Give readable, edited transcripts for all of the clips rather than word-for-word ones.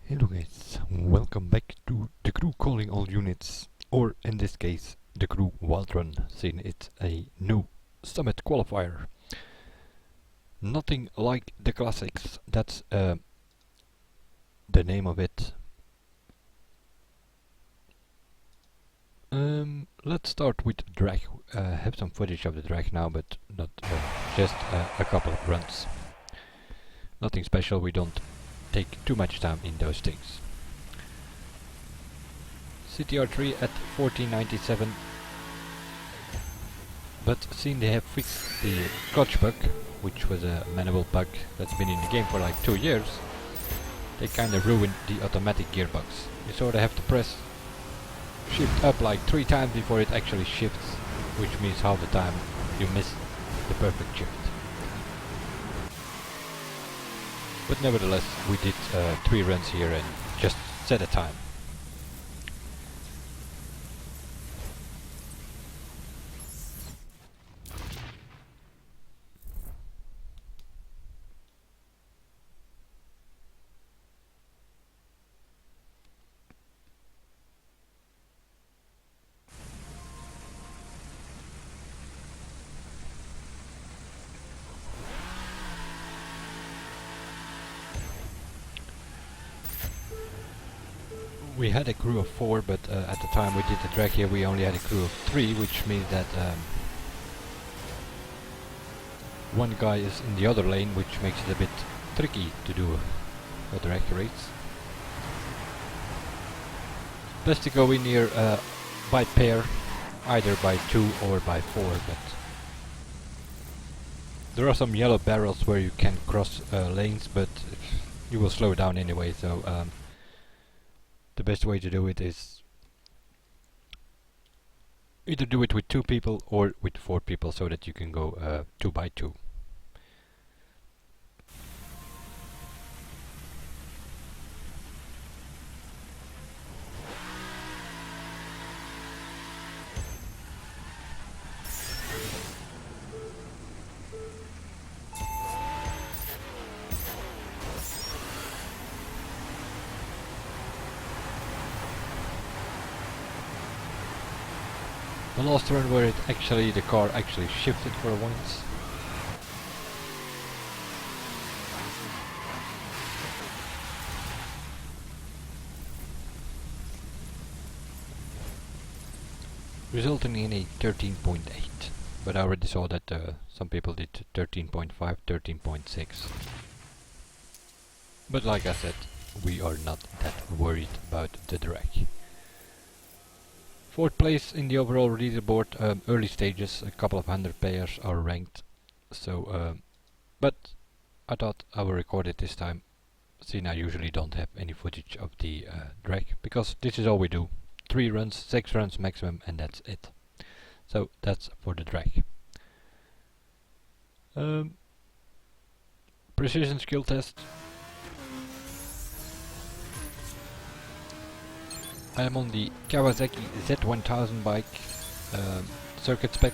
Hello guys, welcome back to the crew calling all units, or in this case, the crew wild run, since it's a new Summit Qualifier. Nothing like the classics, that's the name of it. Let's start with drag. Have some footage of the drag now, but not just a couple of runs. Nothing special, we don't take too much time in those things. CTR3 at 1497, but since they have fixed the clutch bug, which was a manual bug that's been in the game for like 2 years, they kinda ruined the automatic gearbox. You sort of have to press shift up like 3 times before it actually shifts, which means half the time you miss the perfect shift. But nevertheless, we did 3 runs here and just set a time. We had a crew of 4, but at the time we did the drag here we only had a crew of 3, which means that one guy is in the other lane, which makes it a bit tricky to do a drag race. Best to go in here by pair, either by 2 or by 4, but there are some yellow barrels where you can cross lanes, but you will slow down anyway, so the best way to do it is either do it with 2 people or with 4 people, so that you can go 2 by 2. The last run where the car actually shifted for once. Resulting in a 13.8, but I already saw that some people did 13.5, 13.6. But like I said, we are not that worried about the drag. 4th place in the overall leaderboard, early stages, a couple of 100 players are ranked, so but I thought I will record it this time, since I usually don't have any footage of the drag, because this is all we do. 3 runs, 6 runs maximum, and that's it. So that's for the drag. Precision skill test. I am on the Kawasaki Z1000 bike, circuit spec.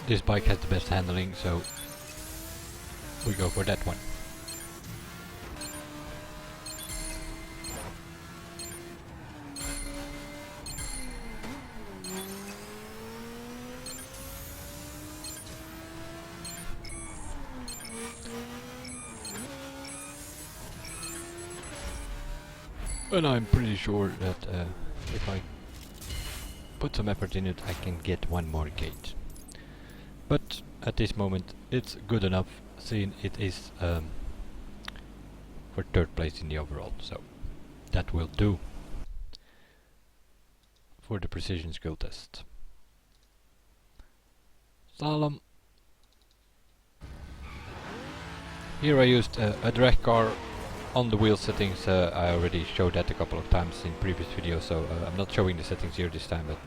This bike has the best handling, so we go for that one. And I'm pretty sure that if I put some effort in it, I can get one more gate. But at this moment, it's good enough, seeing it is for 3rd place in the overall. So that will do for the precision skill test. Slalom. Here I used a drag car. On the wheel settings, I already showed that a couple of times in previous videos, so I'm not showing the settings here this time, but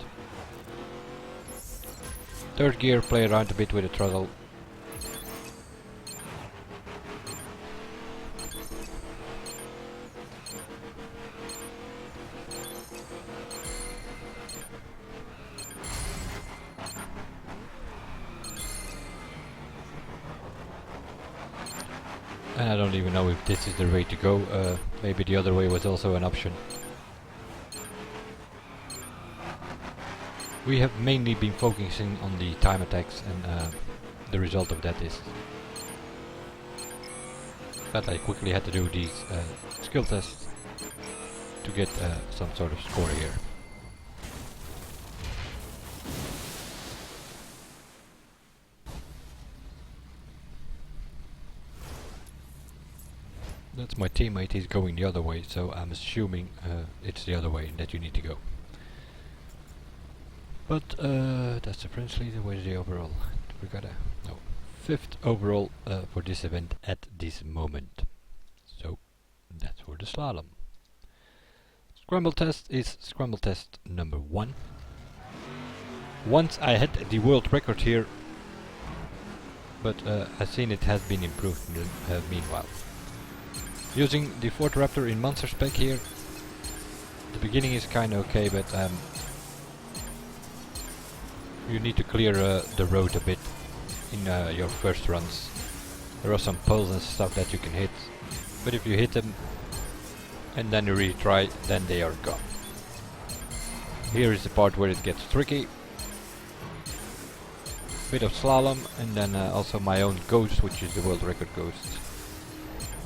3rd gear, play around a bit with the throttle. And I don't even know if this is the way to go. Maybe the other way was also an option. We have mainly been focusing on the time attacks, and the result of that is that I quickly had to do these skill tests to get some sort of score here. That's my teammate, he's going the other way, so I'm assuming it's the other way that you need to go. But that's the French leader. Where's the overall? We got no 5th overall for this event at this moment. So that's for the slalom. Scramble test is Scramble test number 1. Once I had the world record here, but I've seen it has been improved meanwhile. Using the Ford Raptor in monster spec here, the beginning is kinda okay, but you need to clear the road a bit in your first runs. There are some poles and stuff that you can hit, but if you hit them and then you retry, then they are gone. Here is the part where it gets tricky. Bit of slalom, and then also my own ghost, which is the world record ghost.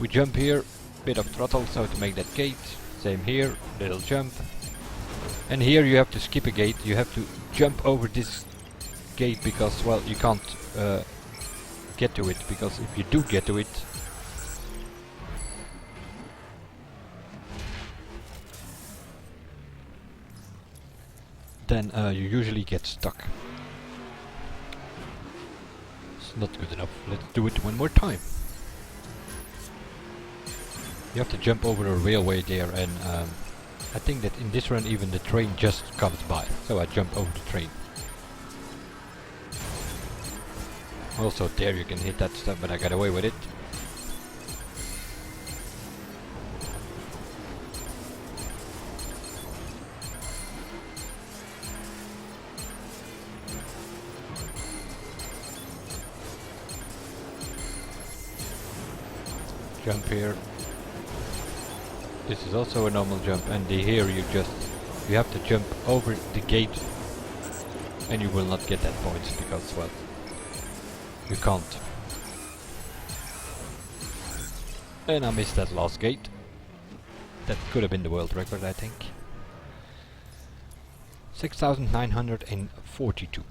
We jump here, bit of throttle so to make that gate. Same here, little jump. And here you have to skip a gate, you have to jump over this gate because, well, you can't get to it, because if you do get to it, then you usually get stuck. It's not good enough. Let's do it one more time. You have to jump over a railway there, and I think that in this run even the train just comes by, so I jump over the train. Also there you can hit that stuff, but I got away with it. Jump here. This is also a normal jump, and here you have to jump over the gate, and you will not get that point because, well, you can't. And I missed that last gate. That could have been the world record, I think. 6,942.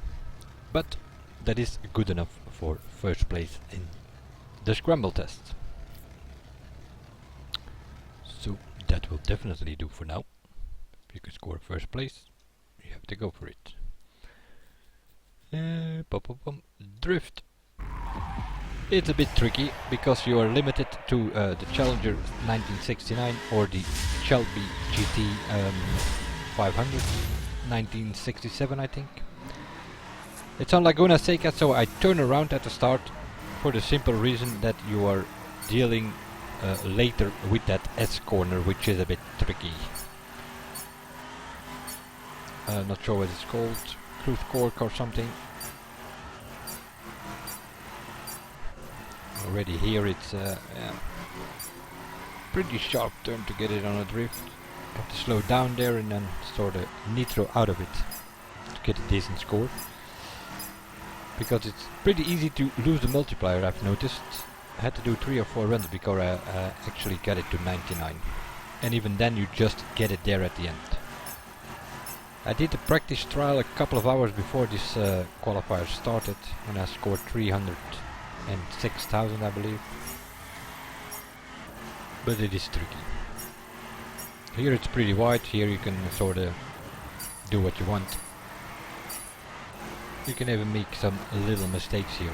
But that is good enough for first place in the Scramble test. So that will definitely do for now. If you can score first place, you have to go for it. Drift. It's a bit tricky because you are limited to the Challenger 1969 or the Shelby GT 500 1967, I think. It's on Laguna Seca, so I turn around at the start for the simple reason that you are dealing later with that S corner, which is a bit tricky. Not sure what it's called, Cruise Cork or something. Already here it's pretty sharp turn to get it on a drift. Have to slow down there and then sort of nitro out of it to get a decent score. Because it's pretty easy to lose the multiplier, I've noticed. I had to do 3 or 4 runs before I actually got it to 99. And even then you just get it there at the end. I did a practice trial a couple of hours before this qualifier started, and I scored 306,000, I believe. But it is tricky. Here it's pretty wide, here you can sort of do what you want. You can even make some little mistakes here.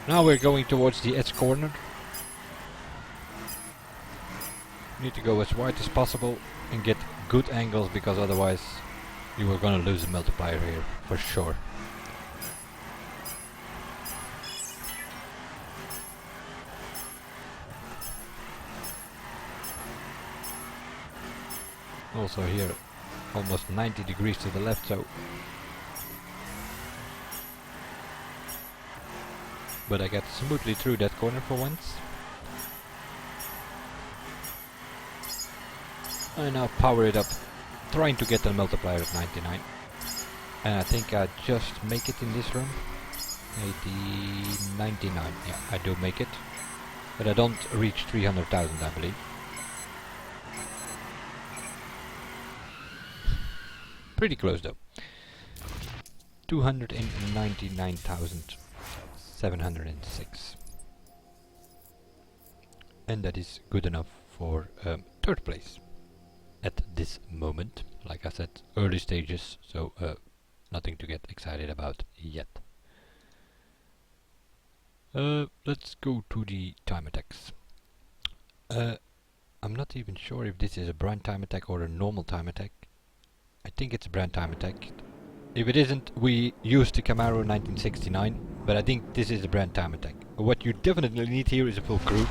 Now we're going towards the edge corner. You need to go as wide as possible and get good angles, because otherwise you are gonna lose the multiplier here for sure. Also here almost 90 degrees to the left, so but I got smoothly through that corner for once. I now power it up, trying to get the multiplier at 99. And I think I just make it in this run. 99, yeah, I do make it. But I don't reach 300,000, I believe. Pretty close though. 299,706. And that is good enough for third place at this moment. Like I said, early stages, so nothing to get excited about yet. Let's go to the time attacks. I'm not even sure if this is a brand time attack or a normal time attack. I think it's a brand time attack. If it isn't, we used the Camaro 1969, but I think this is a brand time attack. What you definitely need here is a full crew,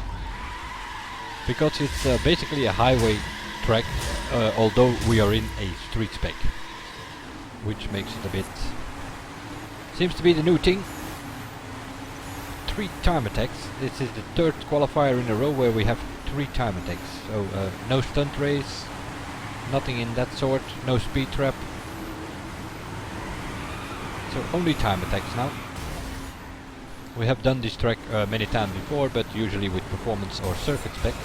because it's basically a highway track, although we are in a street spec, which makes it a bit... seems to be the new thing. 3 time attacks. This is the 3rd qualifier in a row where we have 3 time attacks. So no stunt race, nothing in that sort, no speed trap. So only time attacks now. We have done this track many times before, but usually with performance or circuit spec.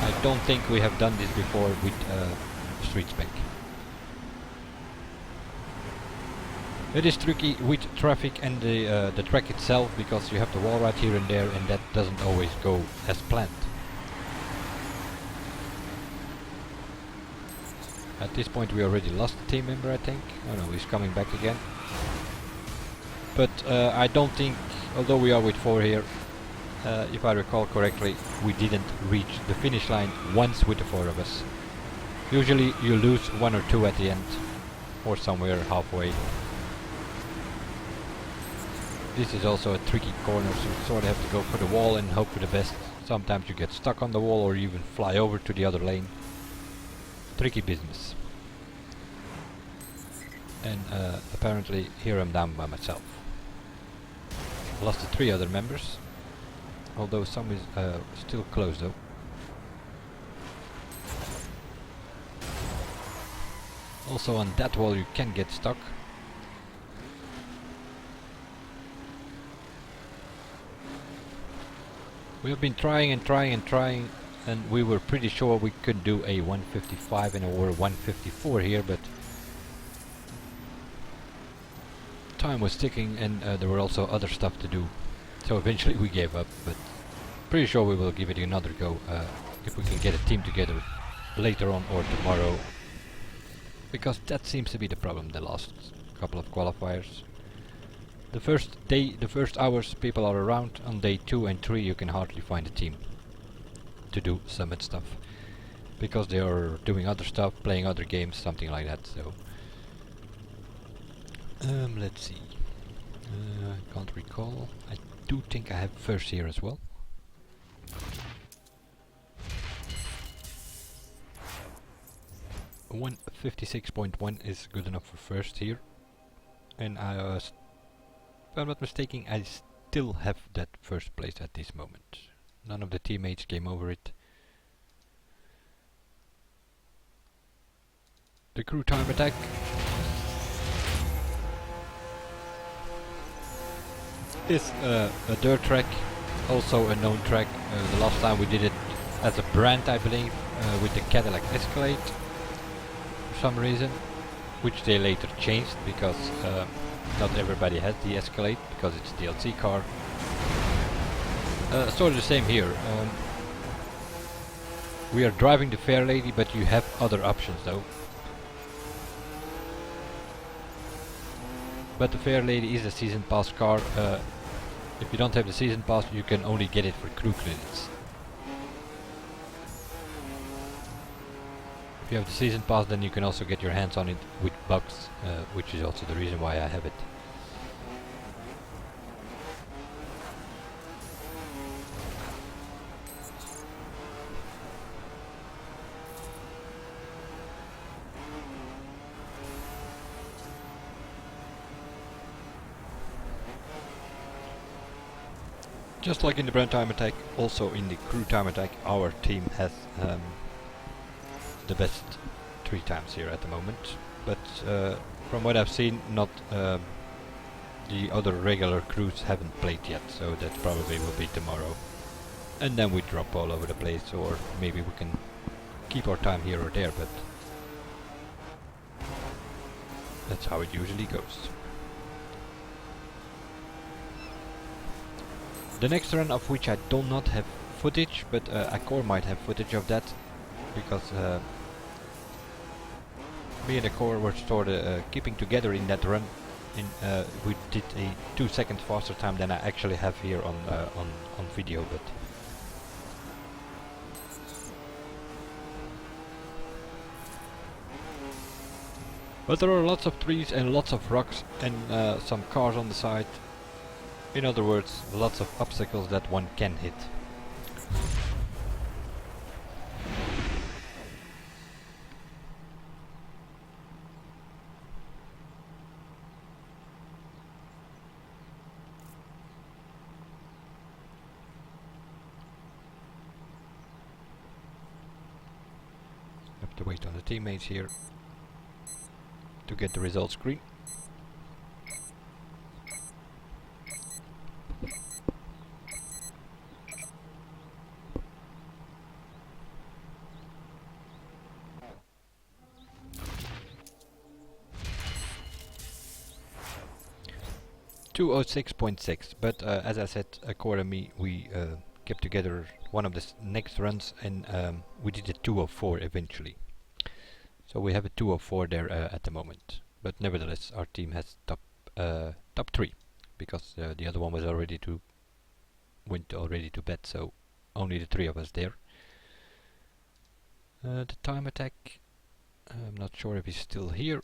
I don't think we have done this before with street spec. It is tricky with traffic and the track itself, because you have the wall right here and there, and that doesn't always go as planned. At this point we already lost a team member, I think. Oh no, he's coming back again. But I don't think, although we are with 4 here, if I recall correctly, we didn't reach the finish line once with the 4 of us. Usually you lose 1 or 2 at the end, or somewhere halfway. This is also a tricky corner, so you sort of have to go for the wall and hope for the best. Sometimes you get stuck on the wall or even fly over to the other lane. Tricky business. And apparently here I'm down by myself. Lost the 3 other members, although some is still close though. Also on that wall you can get stuck. We have been trying and trying and trying, and we were pretty sure we could do a 155 and or 154 here, but time was ticking, and there were also other stuff to do. So eventually we gave up, but pretty sure we will give it another go if we can get a team together later on or tomorrow, because that seems to be the problem the last couple of qualifiers. The first day, the first hours people are around. On day 2 and 3 you can hardly find a team to do Summit stuff, because they are doing other stuff, playing other games, something like that. So let's see, I can't recall. I do think I have first here as well. A 156.1 is good enough for first here, and if I'm not mistaken, I still have that first place at this moment. None of the teammates came over it. The crew time attack. Is a dirt track, also a known track. The last time we did it as a brand, I believe, with the Cadillac Escalade for some reason, which they later changed because not everybody has the Escalade because it's a DLC car. Sort of the same here. We are driving the Fair Lady, but you have other options though. But the Fair Lady is a season pass car. If you don't have the season pass, you can only get it for crew credits. If you have the season pass, then you can also get your hands on it with bucks, which is also the reason why I have it. Just like in the Brand Time Attack, also in the Crew Time Attack, our team has the best 3 times here at the moment. But from what I've seen, not the other regular crews haven't played yet, so that probably will be tomorrow. And then we drop all over the place, or maybe we can keep our time here or there, but that's how it usually goes. The next run, of which I do not have footage, but Akor might have footage of that, because me and Akor were sort of keeping together in that run. We did a 2 seconds faster time than I actually have here on video, but there are lots of trees and lots of rocks and some cars on the side. In other words, lots of obstacles that one can hit. Have to wait on the teammates here to get the results screen. .206.6, but as I said, Akor and me, we kept together one of the next runs, and we did a 204 eventually. So we have a 204 there at the moment. But nevertheless, our team has top 3, because the other one was went already to bed, so only the 3 of us there. The time attack, I'm not sure if he's still here.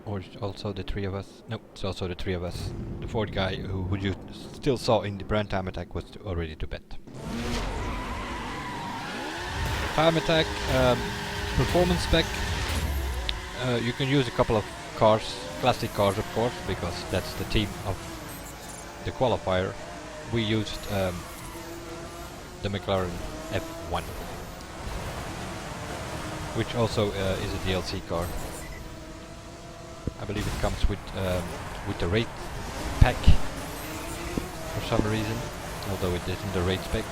Or it's also the 3 of us. No, it's also the 3 of us. The 4th guy who you still saw in the Brand Time Attack was already to bed. Time Attack, performance spec. You can use a couple of cars, classic cars of course, because that's the team of the qualifier. We used the McLaren F1, which also is a DLC car. I believe it comes with the rate pack for some reason, although it isn't the rate spec,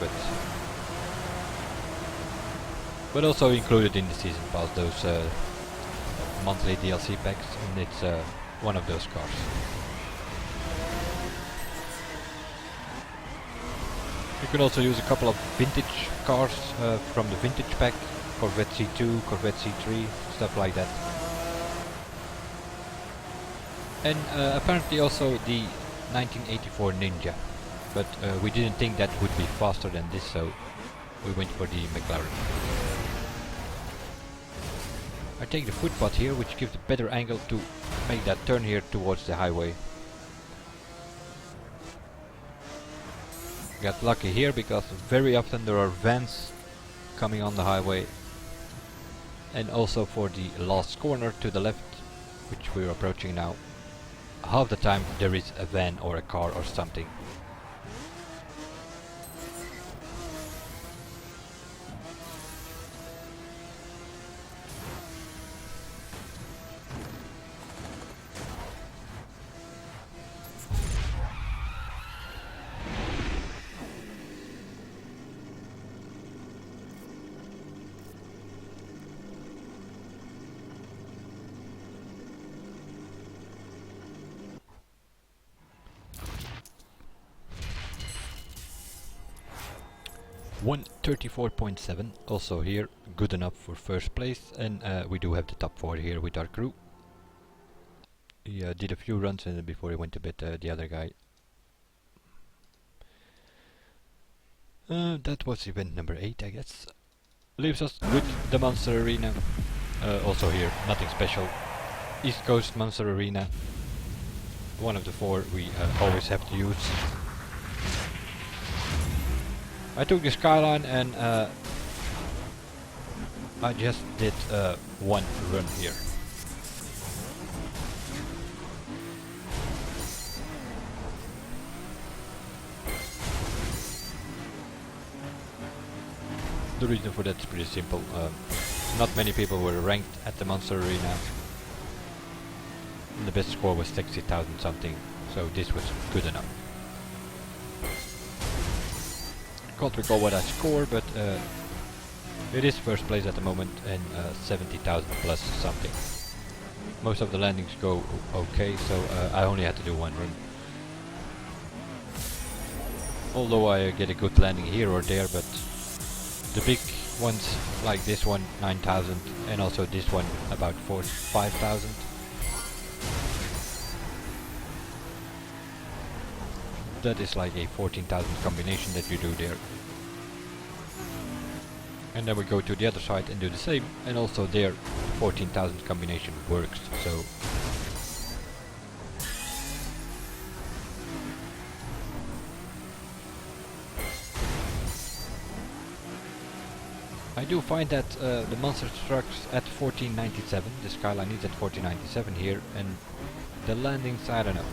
but also included in the season pass, those monthly DLC packs, and it's one of those cars. You can also use a couple of vintage cars from the vintage pack, Corvette C2, Corvette C3, stuff like that. And apparently also the 1984 Ninja, but we didn't think that would be faster than this, so we went for the McLaren. I take the footpath here, which gives a better angle to make that turn here towards the highway. Got lucky here because very often there are vans coming on the highway, and also for the last corner to the left, which we're approaching now. Half the time there is a van or a car or something. .134.7, also here good enough for first place, and we do have the top 4 here with our crew. He did a few runs and before he went to bed, the other guy. That was event number 8, I guess. Leaves us with the Monster Arena. Also here, nothing special. East Coast Monster Arena. One of the 4 we always have to use. I took the Skyline and I just did one run here. The reason for that is pretty simple. Not many people were ranked at the Monster Arena. And the best score was 60,000 something, so this was good enough. Can't recall what I scored, but it is first place at the moment and 70,000 plus something. Most of the landings go okay, so I only had to do one run. Although I get a good landing here or there, but the big ones like this one, 9,000, and also this one about 5,000. That is like a 14,000 combination that you do there. And then we go to the other side and do the same, and also there 14,000 combination works, so I do find that the monster trucks at 1497, the skyline is at 1497 here, and the landings, I don't know.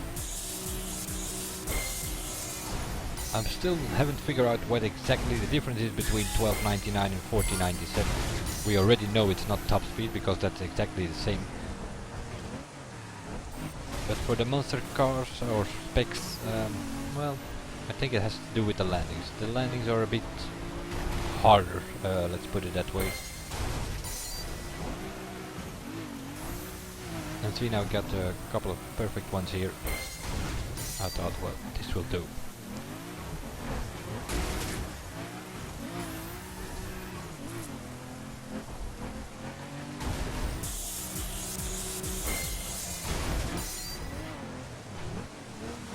I still haven't figured out what exactly the difference is between 1299 and 1497. We already know it's not top speed because that's exactly the same. But for the monster cars or specs, well, I think it has to do with the landings. The landings are a bit harder, let's put it that way. And see, now got a couple of perfect ones here. I thought, well, this will do.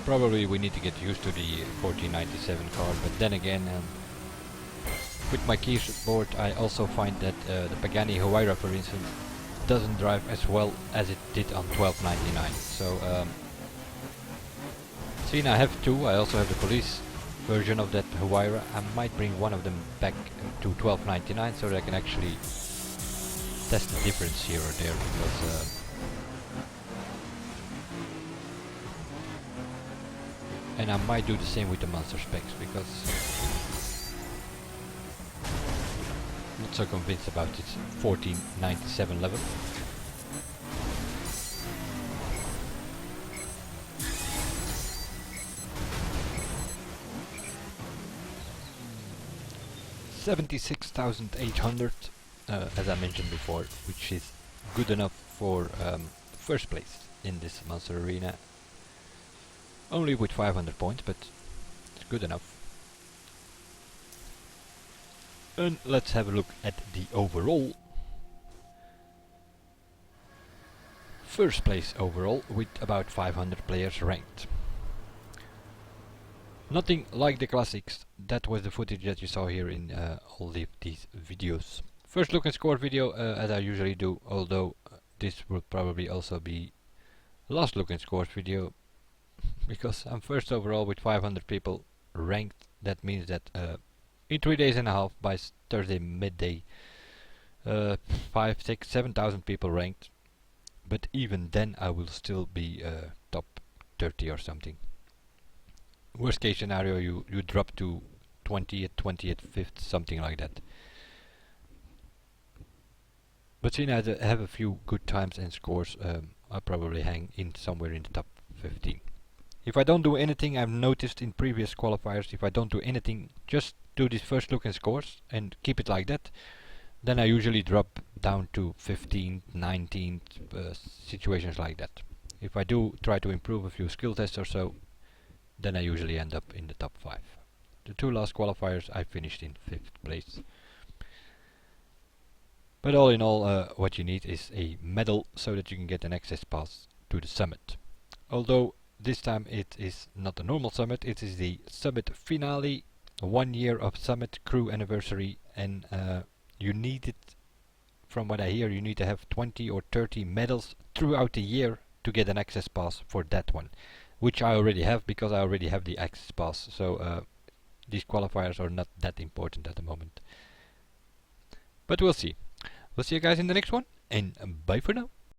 Probably we need to get used to the 1497 car, but then again, with my keyboard I also find that the Pagani Huayra, for instance, doesn't drive as well as it did on 1299. So, see, I have two. I also have the police version of that Huayra. I might bring one of them back to 1299 so that I can actually test the difference here or there, because and I might do the same with the monster specs, because I'm not so convinced about this 1497 level. $76,800, as I mentioned before, which is good enough for first place in this monster arena. Only with 500 points, but it's good enough. And let's have a look at the overall. First place overall with about 500 players ranked. Nothing like the classics. That was the footage that you saw here in all these videos. First look and score video, as I usually do, although this will probably also be last look and scores video, because I'm first overall with 500 people ranked. That means that in 3 days and a half, by Thursday midday, 5, 6, 7,000 people ranked. But even then I will still be top 30 or something. Worst case scenario, you drop to 20th, 5th, something like that. But seeing I have a few good times and scores, I'll probably hang in somewhere in the top 15. If I don't do anything, I've noticed in previous qualifiers, if I don't do anything, just do this first look and scores and keep it like that, then I usually drop down to 15th, 19th, situations like that. If I do try to improve a few skill tests or so, then I usually end up in the top 5. The 2 last qualifiers I finished in 5th place. But all in all, what you need is a medal so that you can get an access pass to the summit. Although this time it is not a normal summit, it is the summit finale, 1 year of summit crew anniversary, and you need it, from what I hear, you need to have 20 or 30 medals throughout the year to get an access pass for that one, which I already have because I already have the access pass, so these qualifiers are not that important at the moment. But we'll see. We'll see you guys in the next one, and bye for now.